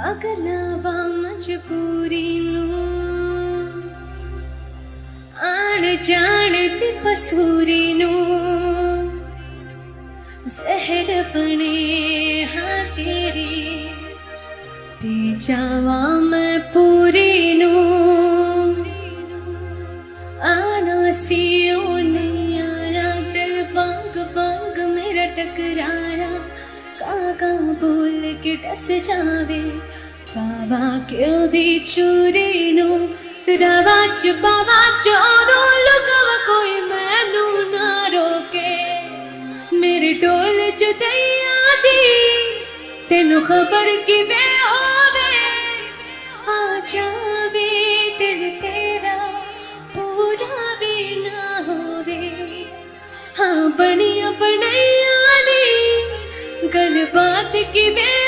अगलावा मजबूरी नू आण जानती पसूरी नू जहर बने हाँ तेरी पी जावा मैं पूरी नू आना सी ओ नहीं आया दिल बाग बाग मेरा टकराया काका बोल के डस जावे बाबा क्यों दी चूरी नू रवाज बावाज ओदो लुकव कोई मैनू ना रोके मेरे डोल च दैया दी तेनू खबर किवें होवे आ जावे दिल तेरा पूरा भी ना होवे हाँ बनिया बनैया दी गल बात किवें